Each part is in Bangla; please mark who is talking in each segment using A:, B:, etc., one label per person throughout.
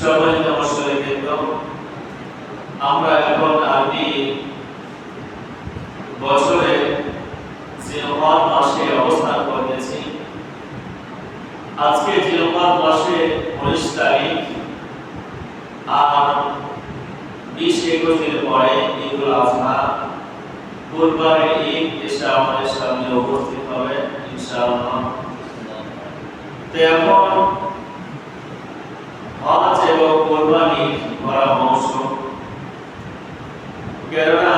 A: সম্মানিত মুসলিমবৃন্দ, আমরা এখন আরবি বছরে জিলকদ মাসে অবস্থান করতেছি। আজকে জিলকদ মাসে 19 তারিখ, আর 20-21 দিন পরে ঈদুল আজহা, কুরবানির ঈদ এসে আমাদের সামনে উপস্থিত হবে ইনশাআল্লাহ। তো এখন হজ এবং কুরবানি করা মৌসুম, কেননা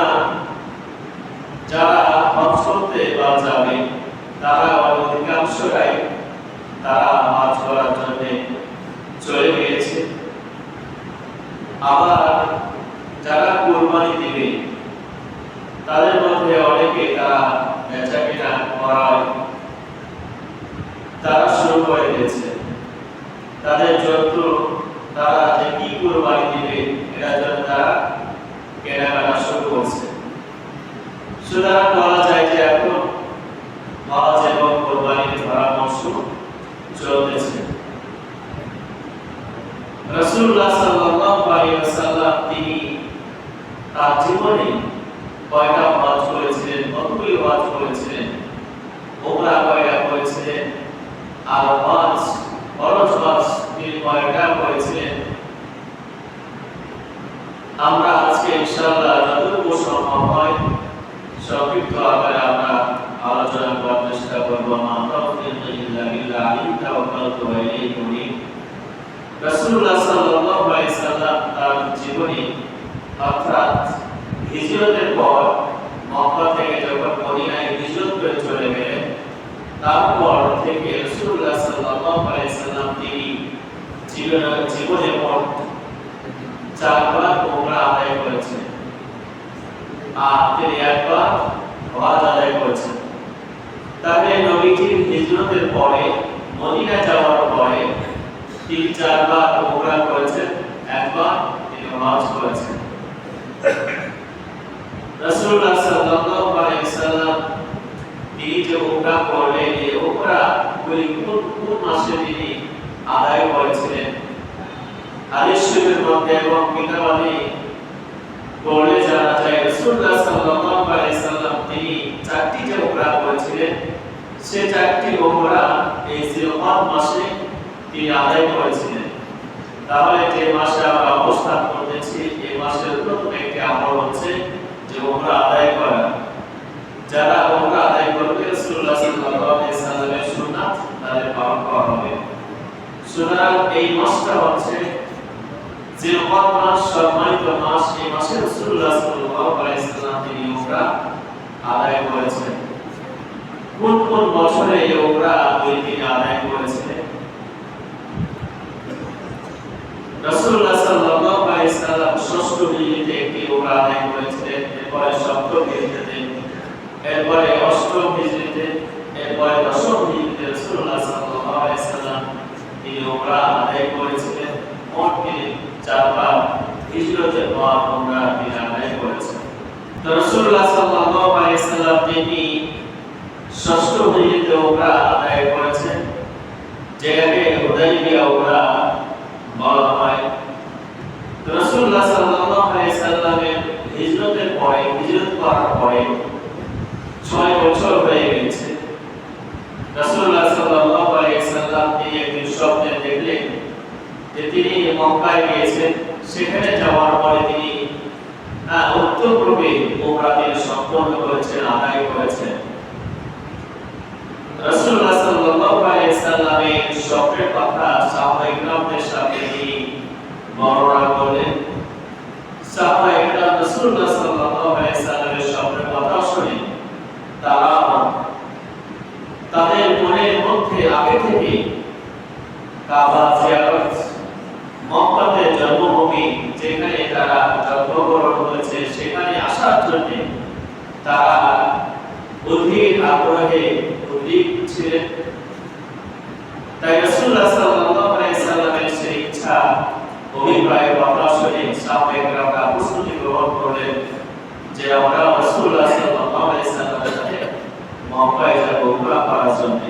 A: যারা হজ করতে বা যাবে তারা অধিকাংশরাই তারা হজ করার জন্য চলে গিয়েছে। আবার যারা কুরবানি দিবে তাদের মধ্যে অনেকে তারা বেচাকেনা করায় তারা শুরু করে দিয়েছে। তাদের যত তারা যে কি কুরবানি দিবে এটার জন্য তারা কেনাকাটা শুরু করছে। সুতরাং বলা যায় যে এখন হজ এবং কুরবানির ধরা মৌসুম চলতেছে। রাসূলুল্লাহ সাল্লাল্লাহু আলাইহি ওয়াসাল্লাম তিনি তার জীবনে কয়টা হজ করেছিলেন, কতগুলি হজ করেছিলেন, ওমরা কয়টা করেছিলেন, আর হজ ফরজ হজ তিনি কয়টা করেছিলেন, আমরা আজকে ইনশাআল্লাহ যতটুকু সম্ভব হয় সংক্ষিপ্ত আকারে আমরা আলোচনা করার চেষ্টা করব। রাসূলুল্লাহ সাল্লাল্লাহু আলাইহি ওয়াসাল্লাম তার জীবনী অর্থাৎ হিজরতের পর মক্কা থেকে যখন মদিনায় হিজরত করে চলে গেলেন, তারপর থেকে রাসূলুল্লাহ সাল্লাল্লাহু আলাইহি ওয়াসাল্লাম তিনি জীবনে মোট 4 বার উমরা আদায় করেছেন, আর তিনি একবার হজ আদায় করেছেন। তাহলে নবীজির হিজরতের পরে মদিনা যাওয়ার পরে তিনি 4 বার উমরা করেছেন, একবার তিনি হজ করেছেন। রাসূলুল্লাহ সাল্লাল্লাহু আলাইহি ওয়াসাল্লাম তিনি যে উমরা করলেন, এই উমরা কোন মাসে তিনি আদায় করেছিলেন? হাদিস শরীফের মধ্যে এবং কিতাবাদি পড়লে জানা যায় রাসূলুল্লাহ সাল্লাল্লাহু আলাইহি ওয়াসাল্লাম তিনি 4টি যে উমরা করেছিলেন, সে 4টি উমরা এই জিলকদ মাসে তিনি আদায় করেছিলেন। তাহলে যে মাসে আমরা অবস্থান করতেছি, এই মাসের প্রথম একটি আমল হচ্ছে যে উমরা আদায় করা। যারা উমরা আদায় করবে রাসূলুল্লাহ সাল্লাল্লাহু আলাইহি ওয়াসাল্লামের সুন্নাত তাদের পালন করা হবে। সুতরাং এই মাসটা হচ্ছে জিলকদ মাস, সম্মানিত মাস। এই মাসে রাসূলুল্লাহ সাল্লাল্লাহু আলাইহি ওয়াসাল্লাম তিনি উমরা আদায় করেছেন। কোন কোন বছরে এই উমরা তিনি আদায় করেছিলেন? রাসূলুল্লাহ সাল্লাল্লাহু আলাইহি ওয়াসাল্লাম 6ষ্ঠ হিজরিতে একটি উমরা আদায় করেছিলেন, এরপরে 7ম হিজরিতে, এরপরে 8ম হিজরিতে, এরপরে 10ম হিজরিতে রাসূলুল্লাহ সাল্লাল্লাহু আলাইহি ওয়াসাল্লাম তিনি উমরা আদায় করেছিলেন। মোট তিনি 4 বার হিজরতের পর উমরা তিনি আদায় করেছেন। তো রাসূলুল্লাহ সাল্লাল্লাহু আলাইহি ওয়াসাল্লাম তিনি 6ষ্ঠ হিজরিতে উমরা আদায় করেছেন, যেটাকে হুদাইবিয়া উমরা বলা হয়। তো রাসূলুল্লাহ সাল্লাল্লাহু আলাইহি ওয়াসাল্লামের হিজরতের পরে, হিজরত করার পরে 6 বছর হয়ে গেছে। রাসূলুল্লাহ সাল্লাল্লাহু আলাইহি ওয়াসাল্লাম তিনি একদিন স্বপ্নে দেখলেন যে তিনি মক্কায় গিয়েছেন, সেখানে যাওয়ার পরে তিনি উত্তর পূর্বে উমরা তিনি সম্পন্ন করেছেন, আদায় করেছেন। রাসূলুল্লাহ সাল্লাল্লাহু আলাইহি ওয়াসাল্লামের স্বপ্নের কথা সাহাবায়ে কিরামদের সাথে তিনি বর্ণনা করলেন। সাহাবায়ে কিরাম রাসূলুল্লাহ সাল্লাল্লাহু আলাইহি ওয়াসাল্লামের স্বপ্নের কথা শুনে তারা তাদের মনের মধ্যে আগে থেকে কাবা জিয়ারত, মক্কাতে জন্মভূমি যেখানে তারা জন্মগ্রহণ করেছে সেখানে আসার জন্য তারা অধীর আগ্রহে উদ্গ্রীব ছিলেন। তাই রাসূলুল্লাহ সাল্লাল্লাহু আলাইহি ওয়াসাল্লামের সেই ইচ্ছা অভিপ্রায় কথা শুনে সাহাবায়ে কিরামরা প্রস্তুতি গ্রহণ করলেন যে আমরা রাসূলুল্লাহ সাল্লাল্লাহু আলাইহি ওয়াসাল্লামের সাথে মক্কায় যাব উমরা করার জন্য।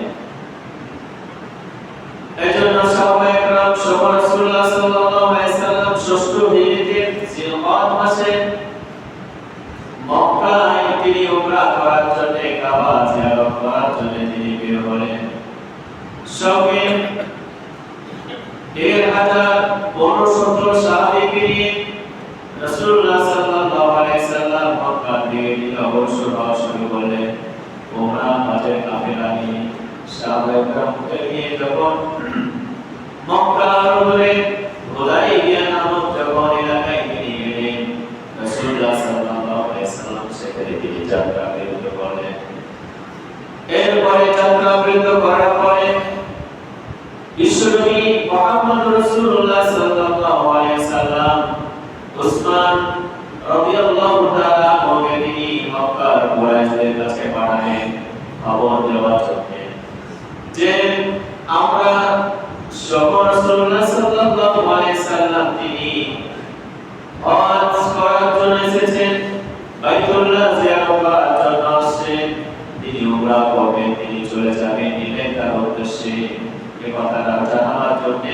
A: এজন্য সাহাবায়ে কেরাম সবাই রাসূলুল্লাহ সাল্লাল্লাহু আলাইহি 1,500 সাহাবীকে নিয়ে রাসূলুল্লাহ সাল্লাল্লাহু আলাইহি সাল্লাম মক্কা থেকে অগ্রসর হওয়া শুরু করলেন। ওমরা হাজের কাফেলা নিয়ে সাহাবায়ে কেরামকে নিয়ে যখন মক্কার উপরে হুদাইবিয়া নামক যখন এলাকায় তিনি গেলেন, রাসূলুল্লাহ সাল্লাল্লাহু আলাইহি সাল্লাম সেখানে তিনি যাত্রা আরম্ভ করলেন। এরপরে যাত্রা আরম্ভ করার পরে বিশ্বনবী মুহাম্মদ রাসূলুল্লাহ সাল্লাল্লাহু আলাইহি সাল্লাম উসমান রাদিয়াল্লাহু তাআলা ওকে তিনি মক্কার কুরাইশদের কাছে পাঠালেন খবর দেওয়ার জন্য যে আমরা রাসূলুল্লাহ সাল্লাল্লাহু আলাইহি সাল্লাম তিনি হজ করার জন্য এসেছেন, বাইতুল্লাহ জিয়ারত করার জন্য আসছেন, তিনি উমরা করবেন, তিনি চলে যাবেন তার উদ্দেশ্যে। এই কথাটা জানার জন্য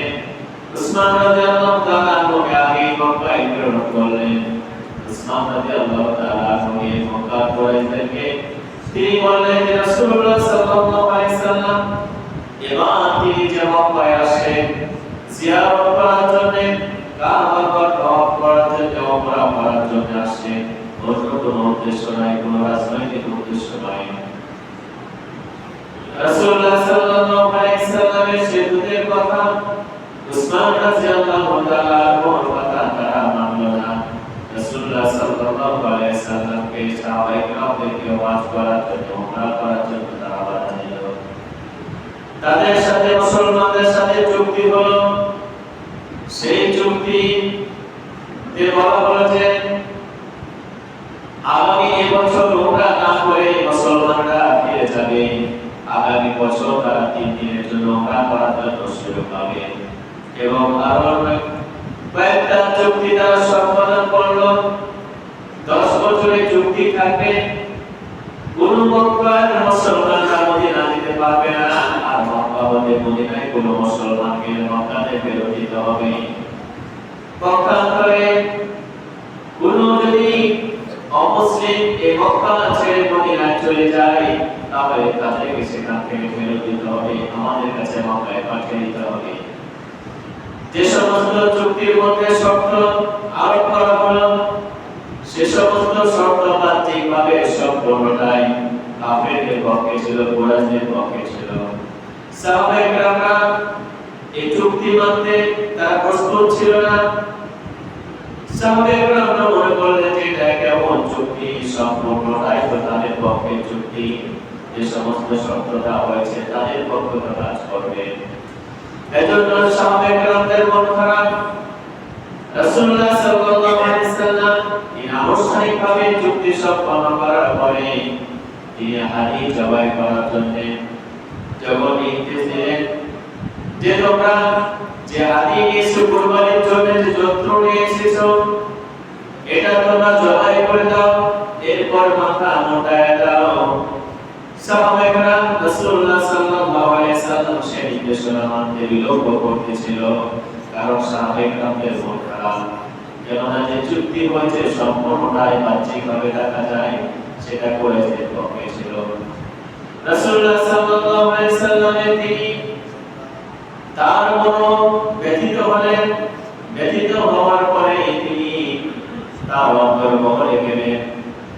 A: উসমান রাদিয়াল্লাহু তাআলা ওকে আগে মক্কায় প্রেরণ করলেন। উসমান রাদিয়াল্লাহু তাআলা ওকে মক্কার কুরাইশদেরকে তিনি বললেন যে রাসূলুল্লাহ সাল্লাল্লাহু আলাইহি সাল্লাম এবার তিনি যে মক্কায় আসেন জিয়ারত করার জন্য, কাবার তওয়াফ করার জন্য, উমরা করার জন্য আসেন, অন্য কোনো উদ্দেশ্য নাই, কোনো রাজনৈতিক উদ্দেশ্য নাই। রাসূলুল্লাহ সাল্লাল্লাহু আলাইহি সাল্লামের সেতুদের কথা উসমান রাদিয়াল্লাহু তাআলা ওর কথা তারা মানল না। রাসূলুল্লাহ সাল্লাল্লাহু আলাইহি সাল্লামকে সাহাবায়ে কেরামদেরকে ওয়াজ করার জন্য, উমরা করার জন্য তারা বাধা দিল। তাদের সাথে মুসলমানদের সাথে চুক্তি হলো। সেই চুক্তি তে বলা হলো যে আগামী বছর উমরা না করে মুসলমানরা ফিরে যাবে, আগামী বছর তারা 3 দিনের জন্য উমরা করার জন্য সুযোগ পাবে। এবং আরো কয়েকটা চুক্তি তারা সম্পাদন করলো। 10 বছরের চুক্তি থাকবে, কোন মক্কার মুসলমানরা মদিনা যেতে পারবে না, আর মক্কা হতে মদিনায় কোন মুসলমানকে মক্কাতে ফেরত দিতে হবে। পক্ষান্তরে কোন যদি অমুসলিম এই মক্কা ছেড়ে মদিনায় চলে যায়, তাহলে তাদেরকে সেখান থেকে ফেরত দিতে হবে, আমাদের কাছে মক্কায় পাঠিয়ে দিতে হবে। যে সমস্ত চুক্তির মধ্যে শর্ত আরোপ করা হলো, সে সমস্ত শর্ত বাহ্যিকভাবে সম্পূর্ণটাই কাফেরদের পক্ষে ছিল, কুরাইশদের পক্ষে ছিল। সাহাবায়ে কেরামরা এই চুক্তি মানতে তারা প্রস্তুত ছিল না। সাহাবায়ে কেরামরা মনে করলেন যে এটা কেমন চুক্তি, সম্পূর্ণটাই তো তাদের পক্ষে চুক্তি, যে সমস্ত শর্তটা হয়েছে তাদের পক্ষে কাজ করবে। এজন্য সাহাবায়ে কেরামদের মন খারাপ। রাসূলুল্লাহ সাল্লাল্লাহু আলাইহি সাল্লাম তিনি আনুষ্ঠানিকভাবে চুক্তি সম্পন্ন করার পরে তিনি হাদী জবাই করার জন্য যখন নির্দেশ দিলেন যে তোমরা যে হাদী নিয়ে কুরবানির জন্য যে যন্ত্র নিয়ে এসেছো এটা তোমরা জবাই করে দাও, এরপর মাথা মোটায় দাও। সাহাবায়ে কেরাম রাসূলুল্লাহ সাল্লাল্লাহু আলাইহি সাল্লাম সেই নির্দেশনা মানতে বিলম্ব করতেছিল, কারণ সাহাবায়ে কেরামদের মন খারাপ। কেননা যে চুক্তি হয়েছে সম্পূর্ণটাই বাহ্যিকভাবে দেখা যায় সেটা কুরাইশদের পক্ষে ছিল। রাসূলুল্লাহ সাল্লাল্লাহু আলাইহি সাল্লামের তিনি তার মন ব্যথিত হলেন। ব্যথিত হওয়ার পরে তিনি তার অন্তর মহলে গেলেন,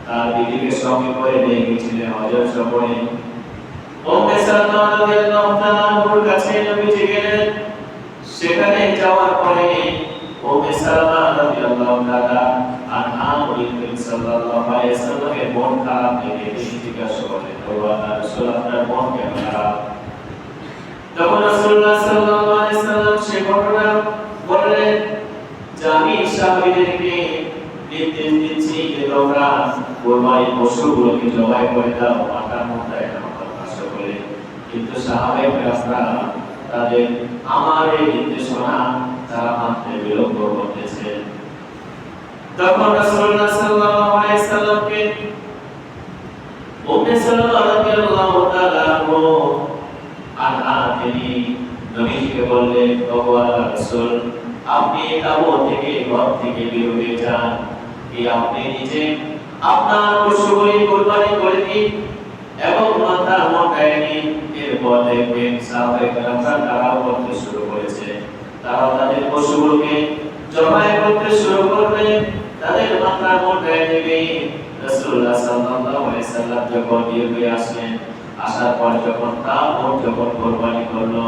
A: তার বিবিকে সঙ্গে করে নিয়ে গেছিলেন হজের সফরে। উম্মে সালমা রাদিয়াল্লাহু তাআলা ওর কাছে নবীজি গেলেন। সেখানে যাওয়ার পরে উম্মে সালমা রাদিয়াল্লাহু তাআলা আনহা নবী সাল্লাল্লাহু আলাইহি সাল্লামের মন খারাপ দেখে তিনি জিজ্ঞাসা করলেন, ও আল্লাহর রাসূল আপনার মন কেন খারাপ? তখন রাসূলুল্লাহ সাল্লাল্লাহু আলাইহি সাল্লাম সে ঘটনা বললেন যে আমি সাহাবীদেরকে নির্দেশ দিচ্ছি যে তোমরা কুরবানির পশুগুলোকে জবাই করে দাও, মাথা মোটায় দাও, কষ্ট করে। কিন্তু সাহাবায়ে কেরামরা তাদের আমার এই নির্দেশনা তারা মানতে বিলম্ব করতেছে। তখন রাসূলুল্লাহ সাল্লাল্লাহু আলাইহি সাল্লামকে উম্মে সালমা রাদিয়াল্লাহু তাআলা আনহা তিনি নবীজিকে বললেন, ও আল্লাহর রাসূল আপনি তাবুত থেকে ঘর থেকে বের হয়ে যান, এই আপনি নিজে আপনার পশুগুলি কুরবানি করে দিন এবং মাথা মোটায় নিন। এরপর দেখবেন সাহাবায়ে কেরামরা তারাও করতে শুরু করেছে। তারা তাদের পশুগুলোকে জবাই করতে শুরু করবে, তাদের মাথা মোটায় নেবে। রাসূলুল্লাহ সাল্লাল্লাহু আলাইহি সাল্লাম যখন বের হয়ে আসলেন, আসার পর যখন তার উট যখন কোরবানি করলো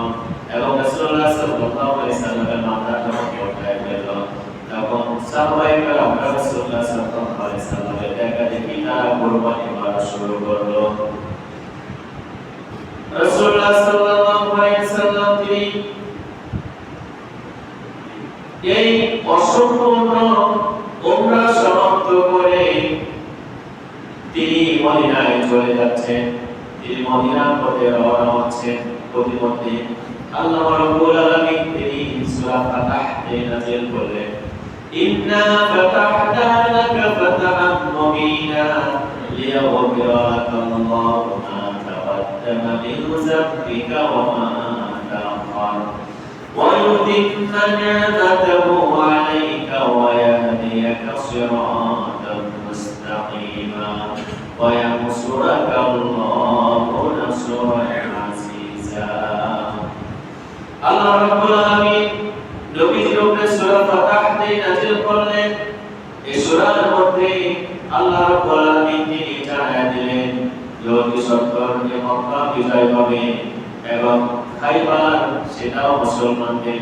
A: এবং রাসূলুল্লাহ সাল্লাল্লাহু আলাইহি সাল্লামের মাথা যখন মোটায় ফেলল, তখন সাহাবায়ে কেরাম রাসূলুল্লাহ সাল্লাল্লাহু আলাইহি সাল্লামের দেখা দেখি তারা কোরবানি করা শুরু করলো। রাসূলুল্লাহ সাল্লাল্লাহু আলাইহি সাল্লাম তিনি এই অসম্পূর্ণ উমরা সমাপ্ত করে তিনি মদিনায় চলে যাচ্ছেন। তিনি মদিনার পথে রওনা হচ্ছেন। প্রতিমধ্যে আল্লাহ রাব্বুল আলামিন তিনি সূরা ফাতহ নাযিল করলেন, ইন্না ফাতাহনা লাকা ফাতহান মুবিনা লিয়াগফিরা লাকা আল্লাহু মা তাকাদ্দামা মিন যামবিকা ওয়া মা তাআখার ويتم نعمته عليك ويهديك صراطا مستقيما وينصرك الله نصرا عزيزا। আল্লাহ রাব্বুল আলামিন নবীজির উপরে সূরা ফাতহ নাযিল করলেন। এই সূরার মধ্যে আল্লাহ রাব্বুল আলামিন তিনি জানায় দিলেন যদি সত্তর যে মক্কা বিজয় হবে এবং খাইবার সেটাও মুসলমানদের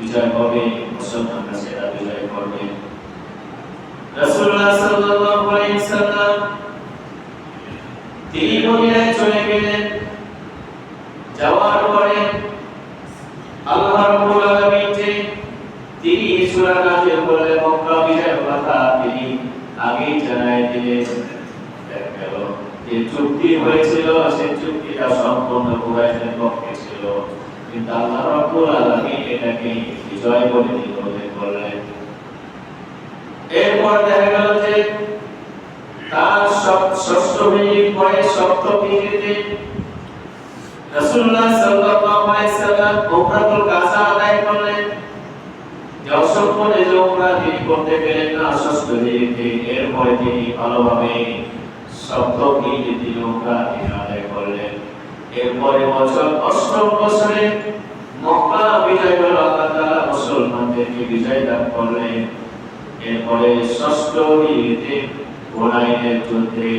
A: বিজয় হবে, মুসলমানরা সেটা বিজয় করবে। রাসূলুল্লাহ সাল্লাল্লাহু আলাইহি সাল্লাম তিনি মদিনায় চলে গেলেন। যাওয়ার পরে আল্লাহ রাব্বুল আলামিন যে তিনি সূরা নাযিল করলেন মক্কা বিজয়ের কথা তিনি আগেই জানায় দিলেন। যে চুক্তি হয়েছিল সেই চুক্তিটা সম্পূর্ণ কুরাইশের পক্ষে ছিল, কিন্তু আল্লাহ রাব্বুল আলামিন এটাকে বিজয় বলে নির্ধারণ করলেন। এরপর দেখা গেল যে তার ষষ্ঠ হিজরি পরে সপ্তম হিজরিতে রাসূলুল্লাহ সাল্লাল্লাহু আলাইহি সাল্লাম উমরাতুল কাযা আদায় করলেন। যে অসম্পূর্ণ যে উমরা তিনি করতে পেলেন না ষষ্ঠ হিজরিতে, এরপরে তিনি ভালোভাবে সপ্তম হিজরিতে উমরা আদায় করলেন। এরপরে বছর অষ্টম বছরে মক্কা বিজয় করে আল্লাহ তাআলা মুসলমানদেরকে বিজয় দান করলেন। এরপরে ষষ্ঠ হিজরিতে হুনাইনের যুদ্ধে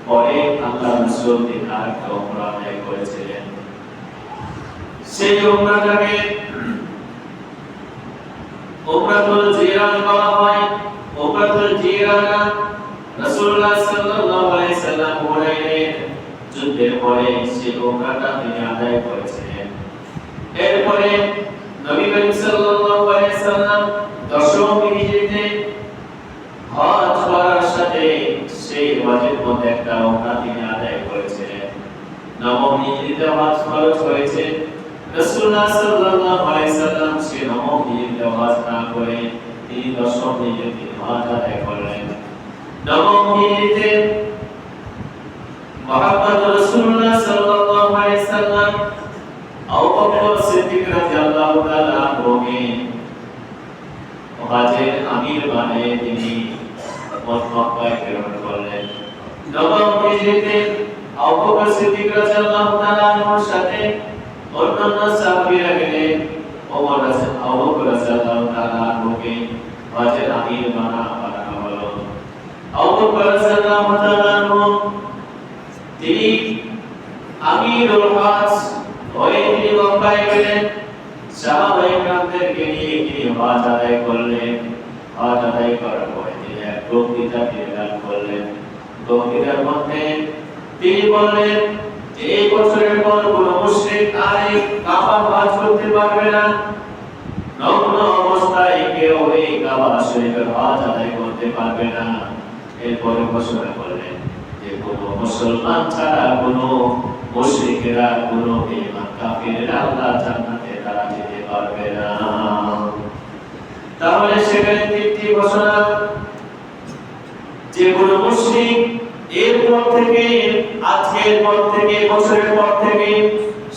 A: পরে আল্লাহ রাসূল তিনি আরেকটা উমরা আদায় করেছিলেন। সেই উমরাটাকে উমরাতুল জিরান বলা হয়। উমরাতুল জিরানা রাসূলুল্লাহ সাল্লাল্লাহু আলাইহি সাল্লাম হুনাইনের যুদ্ধের পরে সেই উমরাটা তিনি আদায় করেছিলেন। এরপরে নবী করিম সাল্লাল্লাহু আলাইহি সাল্লাম দশম হিজরিতে হজ করার সাথে সেই হজের মধ্যে একটা উমরা তিনি আদায় করেছিলেন। নবম হিজরিতে হজ ফরজ হয়েছে। রাসূলুল্লাহ সাল্লাল্লাহু আলাইহি সাল্লাম সেই নবম হিজরিতে হজ না করে তিনি দশম হিজরিতে হজ আদায় করলেন। নবম হিজরিতে মুহাম্মদ রাসূলুল্লাহ সাল্লাল্লাহু আলাইহি সাল্লাম আবু বকর সিদ্দিক রাদিয়াল্লাহু তাআলা আনহুকে হজের আমির বানিয়ে তিনি মক্কায় প্রেরণ করলেন। নবম হিজরিতে আবু বকর সিদ্দিক রাদিয়াল্লাহু তাআলা আনহুর সাথে অন্যান্য সাহাবীরা গেলেন। আবু বকর রাদিয়াল্লাহু তাআলা আনহুকে হজের আমির বানানো হলো। আবু বকর রাদিয়াল্লাহু তাআলা আনহু তিনি আমিরুল হজ হয়ে তিনি মক্কায় গেলেন। সাহাবায়ে কেরামদেরকে নিয়ে তিনি হজ আদায় করলেন। হজ আদায় করার পরে তিনি এক বক্তৃতা দান করলেন। বক্তৃতার মধ্যে তিনি বললেন যে এই বছরের পর কোন মুশরিক আর এই কাবা হজ করতে পারবে না। নগ্ন অবস্থায় কেউ এই কাবা শরীফের হজ আদায় করতে পারবে না। এরপরে ঘোষণা করলেন যে কোন মুসলমান ছাড়া কোন মুশরিকেরা কোন বেঈমান কাফিররা আল্লাহর জান্নাতে তারা যেতে পারবে না। তাহলে সেখানে তিনটি ঘোষণা, যে কোন মুশরিক এরপর থেকে আজকের পর থেকে বছরের পর থেকে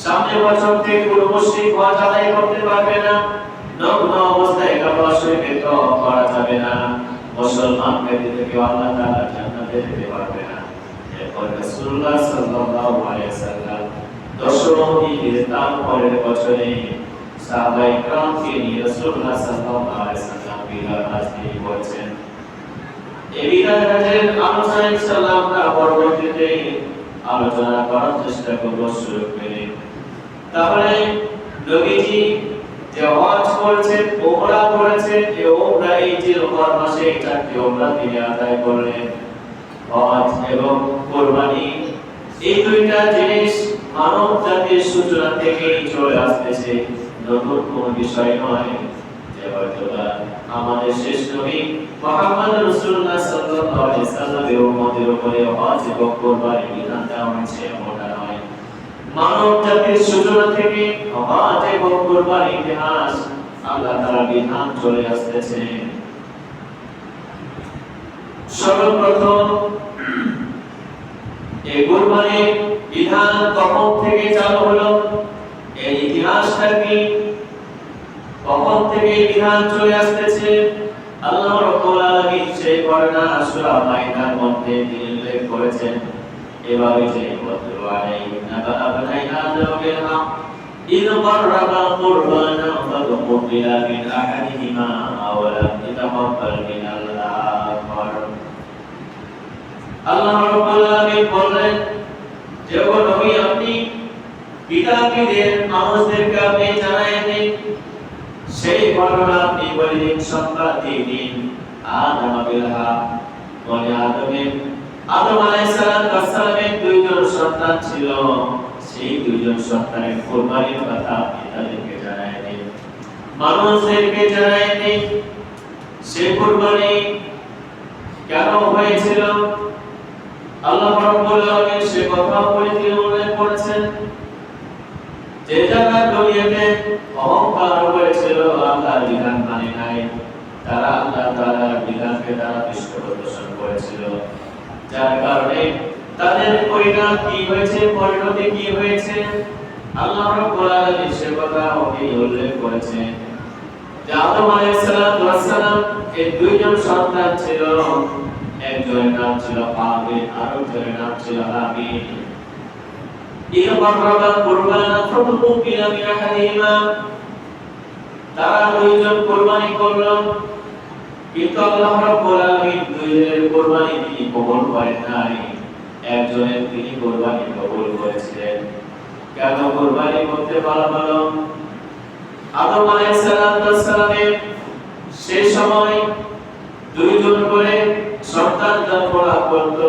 A: সামনের বছর থেকে কোন মুশরিক হজ আদায় করতে পারবে না। নগ্ন অবস্থায় কাবা শরীফে তওয়াফ করা যাবে না। মুসলমান ব্যক্তি কেউ আল্লাহ তাআলা জান্নাতে যেতে পারবে না। এরপর রাসূলুল্লাহ সাল্লাল্লাহু আলাইহি সাল্লাম দশম হিজরিতে তার পরের বছরে সাহাবায়ে কেরামকে নিয়ে রাসূলুল্লাহ সাল্লাল্লাহু আলাইহি ওয়াসাল্লাম বিদায় হাজির করেছেন। এই বিদায় হাজির আলোচনা ইনশাআল্লাহ আমরা পরবর্তীতে আলোচনা করার চেষ্টা করব সুযোগ পেলে। তাহলে নবীজি যে হজ করেছেন, ওমরা করেছেন, এই ওমরা এই যে রমজান মাসে চারটি ওমরা তিনি আদায় করলেন। হজ এবং কুরবানি এই দুইটা জিনিস মানব জাতির সূচনা থেকেই চলে আসতেছে, নতুন কোনো বিষয় নয়। যে হয়তোবা আমাদের শেষ নবী মুহাম্মদ রাসূলুল্লাহ সাল্লাল্লাহু আলাইহি ওয়াসাল্লামের উম্মতের উপরে হজ এবং কুরবানি বিধান দেওয়া হয়েছে এমনটা নয়। মানব জাতির সূচনা থেকে হজ এবং কুরবানির ইতিহাস আল্লাহ তাআলার বিধান চলে আসতেছে। সর্বপ্রথম এই কুরবানির বিধান কখন থেকে চালু হলো, এই ইতিহাসটা কি, কখন থেকে বিধান চলে আসতেছে, আল্লাহ রাব্বুল আলামিন সেই ঘটনা সূরা মাইদার মধ্যে তিনি উল্লেখ করেছেন। এভাবে যে ওয়াতলু আলাইহিম নাবা আবনাই আদম বিল হক ইয কাররাবা কুরবানান ফাতুকবিলা মিন আহাদিহিমা ওয়া লাম ইয়াতাকাব্বাল মিনাল আখর। আল্লাহ রাব্বুল আলামিন বলেন, যে ও নবী আপনি পিতাকে মানুষদেরকে আপনি জানাই দিন, সেই ঘটনা আপনি বলে দিন, সংবাদ দিয়ে দিন। আদম বিল হক, আদম আলাইহিস সালামের দুইজন সন্তান ছিল, সেই দুইজন সন্তানের কুরবানির কথা আপনি তাদেরকে জানাই দিন, মানুষদেরকে জানাই দিন। সেই কুরবানি কেন হয়েছিল আল্লাহ রাব্বুল আলামিন সে কথা উল্লেখ করেছেন। যে যারা দুনিয়াতে অহংকার করেছিল, আল্লাহর বিধান মানে নাই, তারা আল্লাহ তাআলার বিধানকে তারা পৃষ্ঠপোষণ করেছিল, যার কারণে তাদের পরিণাম কি হয়েছে, পরিণতি কি হয়েছে আল্লাহ রাব্বুল আলামিন সে কথা উল্লেখ করেছেন। যে আদম আলাইহিস সালাম এর দুইজন সন্তান ছিল, একজনের নাম ছিল কাবিল, আরেকজনের নাম ছিল হাবিল। ইয়বাররা কুরবানা ফাতুকবিলা মিন আহাদিহিমা, তারা দুইজন কুরবানি করল, কিন্তু আল্লাহ রাব্বুল আলামিন দুইজনের কুরবানি তিনি কবুল করেন নাই, একজনের তিনি কুরবানি কবুল করেছিলেন। কেন কুরবানি করতে বলা হলো? আদম আলাইহিস সালামের সেই সময় দুইজন করে সন্তান জন্ম লাভ করত,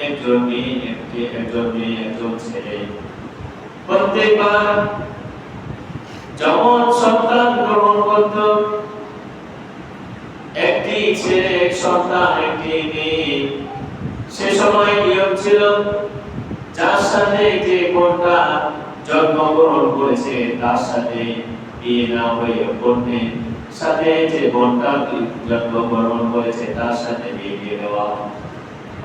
A: একজন মেয়ে, একজন ছেলে। প্রত্যেকবার যখন সন্তান গ্রহণ করত, একটি ছেলে এক সন্তান, একটি মেয়ে, সে সময় নিয়ম ছিল যার সাথে যে কোনটা জন্মগ্রহণ করেছে তার সাথে বিয়ে না হয়ে অন্যের সাথে যে বোনটা জন্মগ্রহণ করেছে তার সাথে বিয়ে দিয়ে দেওয়া।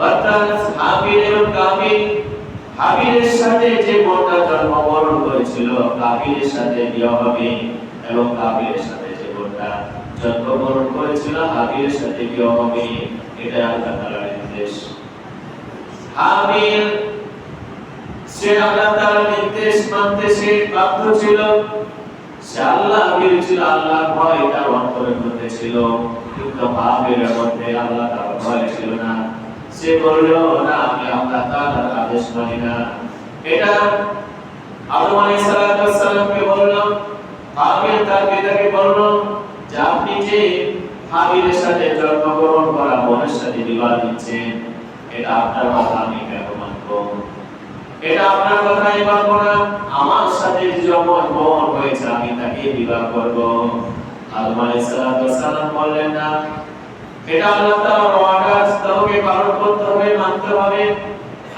A: অর্থাৎ হাবিল এবং কাবিল, হাবিলের সাথে যে বোনটা জন্মগ্রহণ করেছিল কাবিলের সাথে বিয়ে হবে, এবং কাবিলের সাথে যে বোনটা জন্মগ্রহণ করেছিল হাবিলের সাথে বিয়ে হবে, এটা আল্লাহ তাআলার নির্দেশ। হাবিল সে আল্লাহ তাআলার নির্দেশ মানতে সে বাধ্য ছিল, সে আল্লাহ ছিল, আল্লাহ ভয় তার অন্তরের মধ্যে ছিল, কিন্তু হাবিলের মধ্যে আল্লাহ তাআলার ভয় ছিল না। সে বলল, না আমি আল্লাহ তাআলার আদেশ মানি না। এটা আদম আলাইহিস সালামকে বলল, হাবিল তার পিতাকে বলল যে আপনি যে হাবিলের সাথে জন্মগ্রহণ করা বোনের সাথে বিবাহ দিচ্ছেন, এটা আপনার কথা আমি কেন মানব? এটা আপনার কথাই মানব না, আমার সাথে যে জন্মগ্রহণ হয়েছে আমি তাকে বিবাহ করব। আদম আলাইহিস সালাম বললেন, না, এটা আল্লাহ তাআলার অর্ডার, তাকে পালন করতে হবে, মানতে হবে।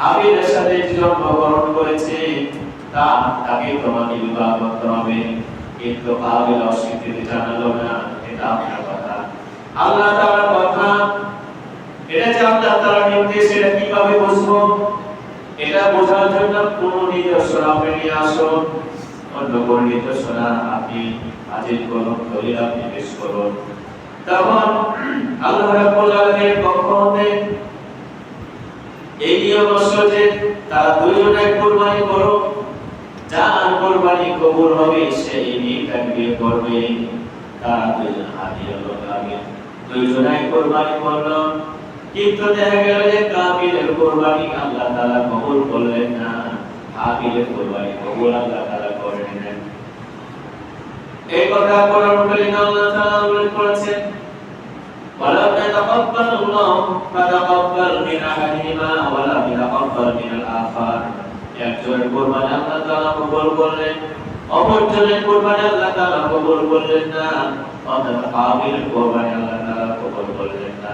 A: হাবিলের সাথে যে জন্মগ্রহণ করেছে তাকে তোমাকে বিবাহ করতে হবে। কিন্তু হাবিল অস্বীকৃতি জানালো না, এটা আপনার কথা, আল্লাহ তাআলার কথা। এটা যে আল্লাহ তাআলার নির্দেশ, এটা কিভাবে বুঝবো? এটা বোঝার জন্য কোন নিদর্শন আপনি নিয়ে আসুন, অন্য কোন নিদর্শন আপনি হাজির করুন, দলিল আপনি পেশ করুন। তখন আল্লাহ রাব্বুল আলামিনের পক্ষ হতে এই নিয়ম আসলো যে তারা দুইজনে কুরবানি করো, যার কুরবানি কবুল হবে সেই মেয়েটাকে বিয়ে করবে। তারা দুজন হাদিয়া লাগাবে, দুজনাই কোরবানি করলো। কিন্তু দেখা গেল যে কাবিলের কোরবানি আল্লাহ তাআলা কবুল করলেন না, হাবিলের কোরবানি কবুল আল্লাহ তাআলা করলেন। এই কথা কোরআন কারীমে আল্লাহ তাআলা উল্লেখ করেছেন, ওয়ালা তাকাব্বালুল্লাহু ফাতাকাব্বাল মিন আহাদিহিমা ওয়ালা তাকাব্বাল মিনাল আখার। একজনের কোরবানি আল্লাহ তাআলা কবুল করলেন, অপরজনের কোরবানি আল্লাহ তাআলা কবুল করলেন না, অর্থাৎ কাবিলের কোরবানি আল্লাহ তাআলা কবুল করলেন না।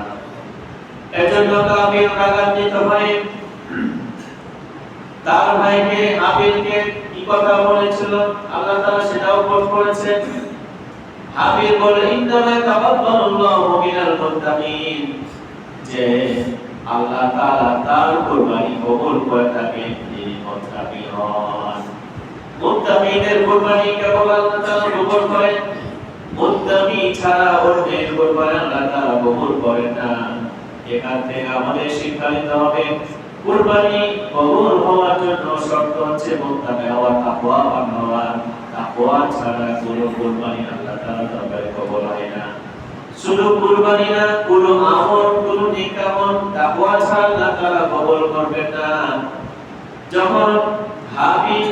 A: এজন্য কাবিল রাগান্বিত হয়ে তার ভাইকে হাবিলকে কি কথা বলেছিল আল্লাহ তাআলা সেটাও কোট করেছেন। হাবিল বলে, ইন্নামা তাকাব্বালুল্লাহু মিনাল মুত্তাকিন, যে আল্লাহ তাআলা তার কুরবানি কবুল করে থাকেন যিনি মুত্তাকি হন। মুত্তাকিনের কুরবানি কেবল আল্লাহ তাআলা কবুল করেন, মুত্তাকি ছাড়া অন্যের কুরবানি আল্লাহ তাআলা কবুল করেন না। এখান থেকে আমাদের শিক্ষা নিতে হবে, কুরবানি কবুল হওয়ার জন্য শর্ত হচ্ছে মুত্তাকি হওয়া, তাকওয়াবান হওয়া। তাকওয়া ছাড়া কোনো কুরবানি আল্লাহ তাআলার দরবারে কবুল হয় না। শুধু কুরবানি না, কোনো আমল, কোনো নেক আমল তাকওয়া ছাড়া আল্লাহ তাআলা কবুল করবেন না। যখন হাবিল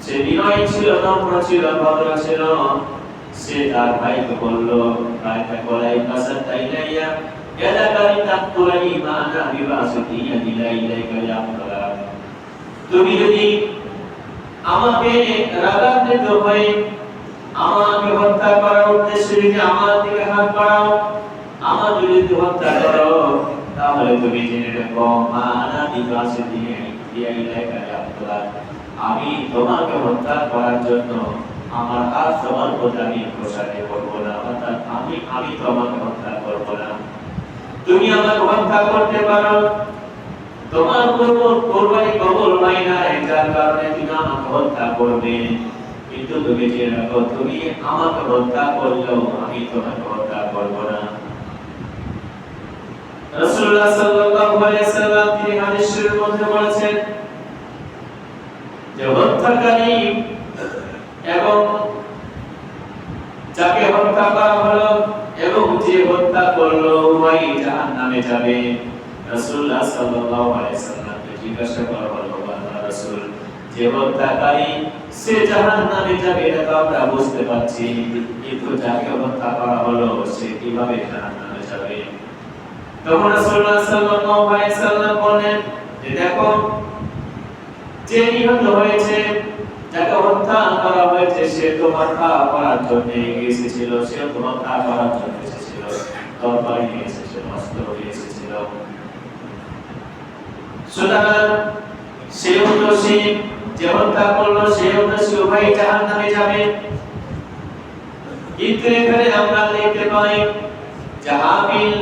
A: সে বিনয়ী ছিল, নম্র ছিল, ভদ্র ছিল, সে তার ভাইকে বলল, ভাইকে বলাই কাসাতা ইলাইয়া ইয়াদাকারি তাকতুলানি মা আনা বিবাসিতি ইলাইকা ইয়াকতুলা। তুমি যদি আমাকে রাগান্বিত হয়ে আমাকে হত্যা করার উদ্দেশ্যে যদি আমার দিকে হাত বাড়াও, আমার বিরুদ্ধে হত্যা করো, তাহলে তুমি জেনে রেখো মা আনা বিবাসিতি ইলাইকা ইয়াকতুলা, আমি তোমাকে হত্যা করার জন্য আমার হাত তোমার প্রতি আমি প্রসারিত করব না, অর্থাৎ আমি তোমাকে হত্যা করব না। তুমি আমাকে হত্যা করতে পারো, তোমার কোরবানি কবুল হয় না, যার কারণে তুমি আমাকে হত্যা করবে, কিন্তু তুমি জেনে রাখো তুমি আমাকে হত্যা করলেও আমি তোমাকে হত্যা করব না। রাসূলুল্লাহ সাল্লাল্লাহু আলাইহি ওয়াসাল্লাম তিনি হাদিসের মধ্যে বলেছেন যে হত্যাকারী এবং যাকে হত্যা করা হলো এবং যে হত্যা করলো উভয়ই জাহান্নামে যাবে। রাসূলুল্লাহ সাল্লাল্লাহু আলাইহি ওয়াসাল্লামকে জিজ্ঞাসা করা হলো, আল্লাহর রাসূল, যে হত্যাকারী সে জাহান্নামে যাবে এটা তো আমরা বুঝতে পারছি, কিন্তু যাকে হত্যা করা হলো সে কিভাবে জাহান্নামে যাবে? তখন রাসূলুল্লাহ সাল্লাল্লাহু আলাইহি ওয়াসাল্লাম বলেন যে দেখো, যে নিহত হয়েছে, যাকে হত্যা করা হয়েছে, সে তো হত্যা করার জন্য এসেছিল, সে তো হত্যা করার জন্য এসেছিল, তরবারি নিয়ে এসেছিল, অস্ত্র নিয়ে এসেছিল। সুতরাং সেও দোষী, যে হত্যা করলো সেও দোষী, উভয় জাহান্নামে যাবে। কিন্তু এখানে আমরা দেখতে পাই যে হাবিল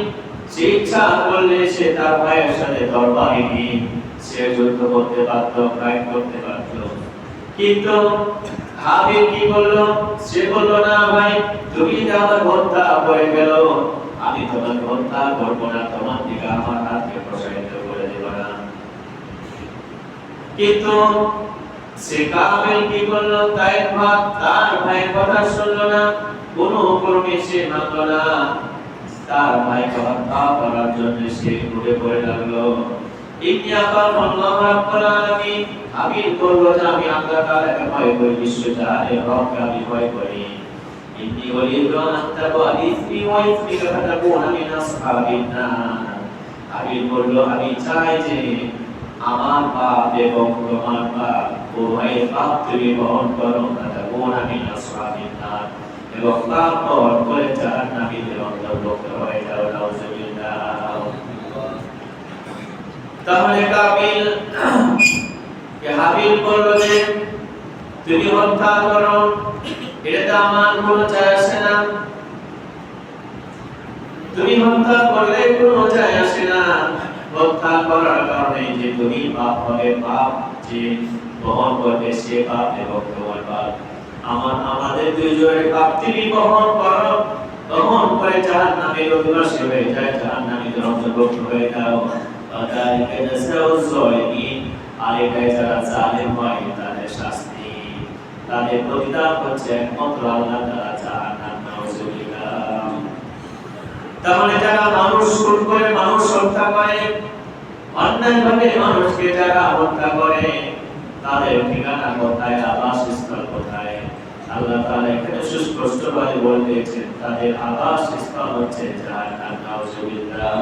A: সে ইচ্ছা করলে সে তার ভাইয়ের সাথে তরবারি নিয়ে সে যুদ্ধ করতে পারত, ফাইট করতে পারত, কিন্তু হাবিল কি বললো? সে বলল, না ভাই, তুমি যদি আমার হত্যা করে গেল, আমি তোমাকে হত্যা করবো না, তোমার দিকে আমার হাতকে প্রসারিত করে দেব না। কিন্তু সে কাবিল কি করলো? তার ভাইয়ের কথা শুনলো না, কোনো ক্রমে সে মানলো না, তার ভাইকে হত্যা করার জন্য সে ঘুরে পড়ে লাগলো। আমি বলবো যে আমি আল্লাহ তাআলাকে ভয় করি, বিশ্বজাহানের রবকে আমি ভয় করি। ইন্নী উরিদু আন তাবুআ ইসমি ওয়া ইসমিকা ফাতাকুনা মিন আসহাবিন নার। আমি বললো, আমি চাই যে আমার পাপ এবং তোমার পাপ উভয়ের পাপ তুমি বহন করো, ফাতাকুনা মিন আসহাবিন নার, এবং পাপ বহন করে জাহান্নামীদের অন্তর্ভুক্ত হয়ে যাও। নাউযুবিল্লাহ। তাহলে হাবিল বলল যে তুমি হত্যা করো, এটা আমার কোনো যায় আসে না, তুমি হত্যা করলে কোনো যায় আসে না। হত্যা করার কারণে যে তুমি পাপ হবে, পাপ যে বহন করবে সে পাপ এবং তোমার পাপ, আমাদের দুইজনের পাপ তুমি বহন করো, বহন করে জাহান্নামের অধিবাসী হয়ে যায়, জাহান্নামীদের অন্তর্ভুক্ত হয়ে যাও। وذلك جزاء الظالمين, আর এটাই যারা জালেম হয় তাদের শাস্তি। তাদের প্রতিদান হচ্ছে একমাত্র আল্লাহ তাআলা জাহান্নাম। নাউযুবিল্লাহ। তাহলে যারা মানুষ খুন করে, মানুষ হত্যা করে, অন্যায়ভাবে মানুষকে যারা হত্যা করে, তাদের ঠিকানা কোথায়, আবাসস্থল কোথায়? আল্লাহ তাআলা এখানে সুস্পষ্টভাবে বলে দিয়েছেন তাদের আবাসস্থল হচ্ছে জাহান্নাম। নাউযুবিল্লাহ।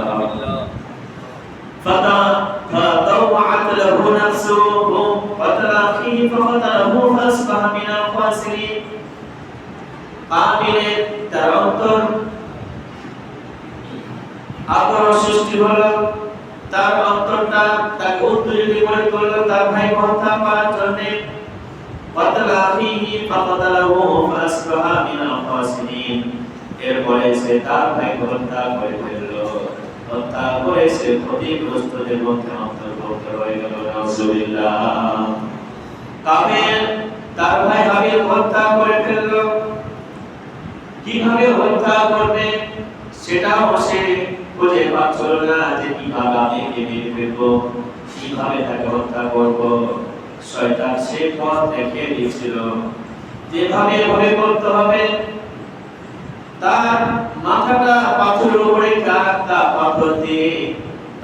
A: فطوعت له نفسه قتل أخيه فقتله فأصبح من الخاسرين। কাবিলের তার অন্তর আগ্রহ সৃষ্টি হলো, তার অন্তরটা তাকে উদ্বেলিত করে তুললো তার ভাই হত্যা করার জন্য। قتل أخيه فقتله فأصبح من الخاسرين। এরপরে সে তার ভাই হত্যা করে ফেললো, হত্যা করে সে ক্ষতিগ্রস্তদের মধ্যে অন্তর্ভুক্ত হয়ে গেল। নাউযুবিল্লাহ। কাবিল তার ভাই হাবিল হত্যা করে ফেললো। কিভাবে হত্যা করবে সেটাও সে খুঁজে পাচ্ছিল না, যে কিভাবে আমি একে মেরে ফেলবো, কিভাবে তাকে হত্যা করব। শয়তান সে পথ দেখিয়ে দিয়েছিল, যেভাবে ভয় করতে হবে। তার মাথাটা পাথরের উপরে কাটা পাথর দিয়ে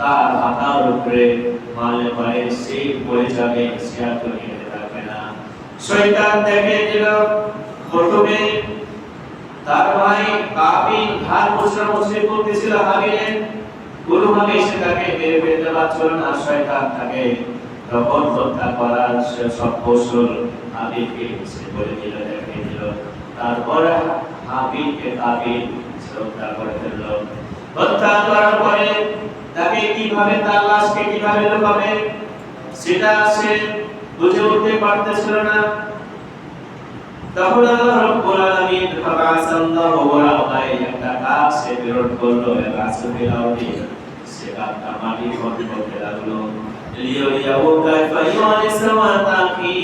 A: তার মাথার উপরে মারলে পরে সে পড়ে যাবে, সে আর তো নিতে পারবে না। শয়তান দেখে দিল প্রথমে তার ভাই কাবিল ঘাড় মুছড়ামুছড়ি করতেছিল হাবিলের, কোনোভাবে সে তাকে মেরে ফেলতে পারছিল না। শয়তান তাকে তখন হত্যা করার সব কৌশল হাবিলকে সে বলে দিল, দেখে দিল। তারপরে হাবিলকে কাবিল হত্যা করে ফেলল। হত্যা করার পরে তাকে কিভাবে, তার লাশকে কিভাবে লুকাবে সেটা সে বুঝে উঠতে পারতেছিল না। তখন আল্লাহ রাব্বুল আলামিন ফাবাসাল্লাহু ওয়ারাকায় একটা কাক সে বের করলো, রাসূলের আউলি সে কাকটা মাটি করতে লাগলো। লিয়াও কাইফা ইউনিসাওয়াতাকি,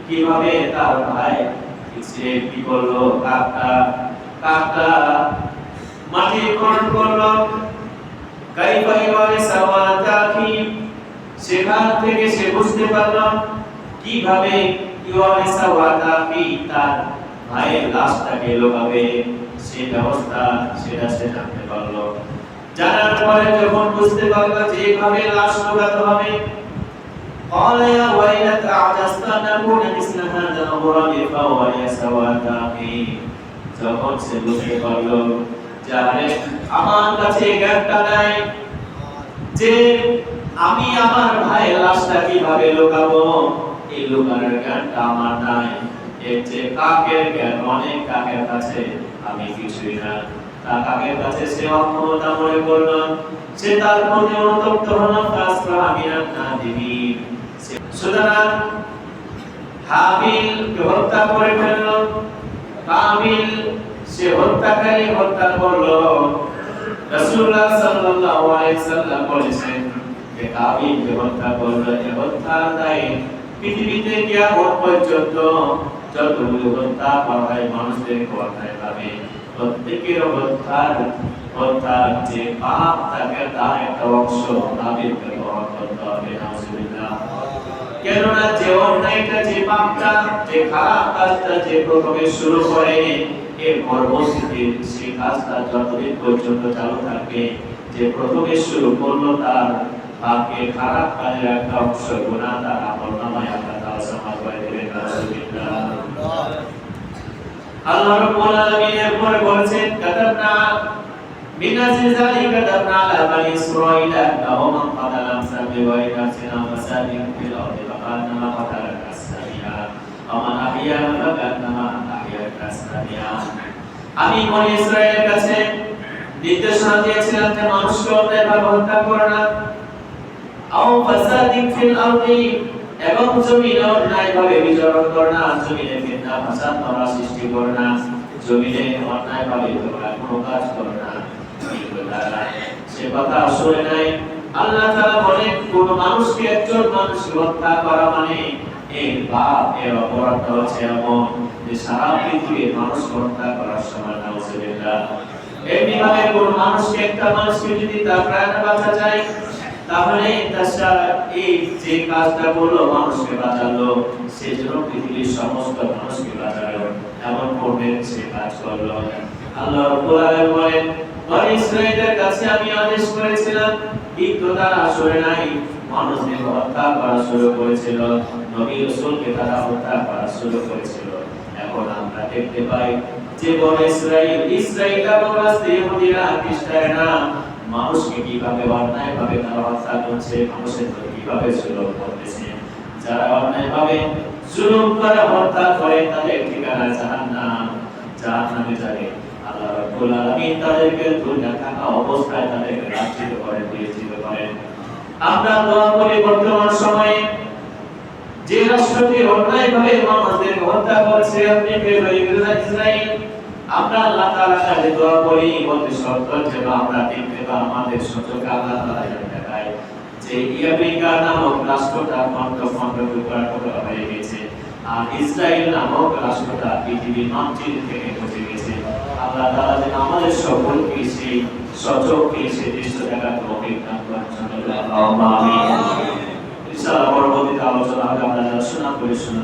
A: কিভাবে তার ভাই সে কি করলো, কাকটা মাটি করলো। কাইফা ইউনিসাওয়াতাকি, সেখান থেকে সে বুঝতে পারলো কিভাবে তার ভাইয়ের লাশটাকে লুকাবে, সেই ব্যবস্থা সেটা সে জানতে পারলো। জানার পরে যখন বুঝতে পারলো যে এইভাবে লাশ লুকাতে হবে, قال يا ويلتى عجزت أن أكون مثل هذا الغراب فوالي سواتاقي। যখন সে বুঝতে পারলো যে আমার কাছে জ্ঞানটা নাই যে আমি আমার ভাইয়ের লাশটা কিভাবে লুকাবো, এই লুকানোর জ্ঞানটা আমার নাই। এর যে কাকের জ্ঞান, অনেক কাকের কাছে আমি কিছুই না। কাকের কাছে সে অক্ষমতা মনে করল, সে তার প্রতি অনুতপ্ত হলো। সুতরাং হাবিলকে হত্যা করে ফেলল। কাবিল সে হত্যাকারী হত্যা করলো। রাসূলুল্লাহ সাল্লাল্লাহু আলাইহি সাল্লাম বলেছেন যে কাবিলকে হত্যা করলো, এ হত্যার দায়ে পৃথিবীতে কিয়ামত পর্যন্ত যতগুলো হত্যা করা হয় মানুষদের হত্যায় পাবে, প্রত্যেকের হত্যার যে পাপ থাকে তার একটা অংশ কাবিলকে বহন করতে হবে। নাউযুবিল্লাহ। কেননা যে অন্যায়টা, যে পাপটা, যে খারাপ কাজটা যে প্রথমে শুরু করে, এর পরবর্তীতে সেই কাজটা যতদিন পর্যন্ত চালু থাকবে, যে প্রথমে শুরু করলো তার পাপের খারাপ কাজের একটা অংশ গুনাহ তার আমলনামায় আল্লাহ তাআলা জমা করে দেবেন। নাউযুবিল্লাহ। আল্লাহ রাব্বুল আলামিন এরপরে বলেছেন কাতাবনা বিনাজি যালিকা কাতাবনা আলা বানি ইসরাঈলা আন্নাহু মান কাতালা নাফসান বিগাইরি নাফসিন আও ফাসাদিন ফিল আরদি ফাকান্নামা কাতালা নাফসানিয়া ওয়া মান আহইয়াহা ফাকান্নামা আহইয়া নাফসানিয়া। আমি বনি ইসরাঈলের কাছে নির্দেশনা দিয়েছিলাম যে মানুষকে অন্যায়ভাবে হত্যা করো না, আও ফাসাদিন ফিল আরদি, এবং জমিনে অন্যায়ভাবে বিচরণ করো না, জমিনে ফিতনা ফাসাদ তোমরা সৃষ্টি করো না, জমিনে অন্যায়ভাবে তোমরা কোনো কাজ করো না। সে কথা শুনে নাই। আল্লাহ তাআলা বলেন কোন মানুষকে, একজন মানুষকে হত্যা করা মানে এর পাপ, এর অপরাধ হচ্ছে এমন যে সারা পৃথিবীর মানুষ হত্যা করার সমান। নাউযুবিল্লাহ। এমনিভাবে কোন মানুষকে, একটা মানুষকে যদি তার প্রাণ বাঁচা যায়, তাহলে এই যে কাজটা করলো, মানুষকে বাঁচালো, সেজন্য পৃথিবীর সমস্ত মানুষকে বাঁচালো, এমন করবেন সে কাজ করলো। আল্লাহ রাব্বুল আলামিন বলেন, বনী ইসরাঈলের কাছে আমি আদেশ করেছিলাম, কিন্তু তারা শুনে নাই, মানুষদের হত্যা করা শুরু করেছিল, নবী রাসূলকে তারা হত্যা করা শুরু করেছিল। এখন আমরা দেখতে পাই যে বনী ইসরাঈল এবং ইহুদিরা, খ্রিস্টানেরা মানুষকে কিভাবে অন্যায়ভাবে তারা হত্যা করছে, মানুষের প্রতি কিভাবে জুলুম করতেছে। যারা অন্যায়ভাবে জুলুম করে হত্যা করে, তাদের ঠিকানা জাহান্নাম, জাহান্নামে যাবে। আল্লাহ রাব্বুল আলামিন তাদেরকে দুনিয়া থাকা অবস্থায় তাদেরকে লাঞ্ছিত করে দিয়েছিল করেন। আমরা দোয়া করি বর্তমান সময়ে যে রাষ্ট্রটি অন্যায়ভাবে মানুষদের হত্যা করছে, আপনি ইসরাইল, আমরা আল্লাহ তাআলার কাছে দোয়া করি, বলতে সত্য যেন আমরা দেখতে পাই, আমাদের সুযোগে আল্লাহ তাআলা দেখায় যে আমেরিকা নামক রাষ্ট্রটা খন্ড খন্ড টুকরা টুকরা হয়ে গেছে, আর ইসরাইল নামক রাষ্ট্রটা পৃথিবীর মানচিত্র থেকে মুছে গেছে। আল্লাহ তাআলা যেন আমাদের সকলকে সেই সচক্ষে সেই দৃশ্য দেখার তৌফিক দান করেন। আল্লাহুম্মা আমিন। ইনশাআল্লাহ পরবর্তীতে আলোচনা হবে, আমরা শোনা করে শোনা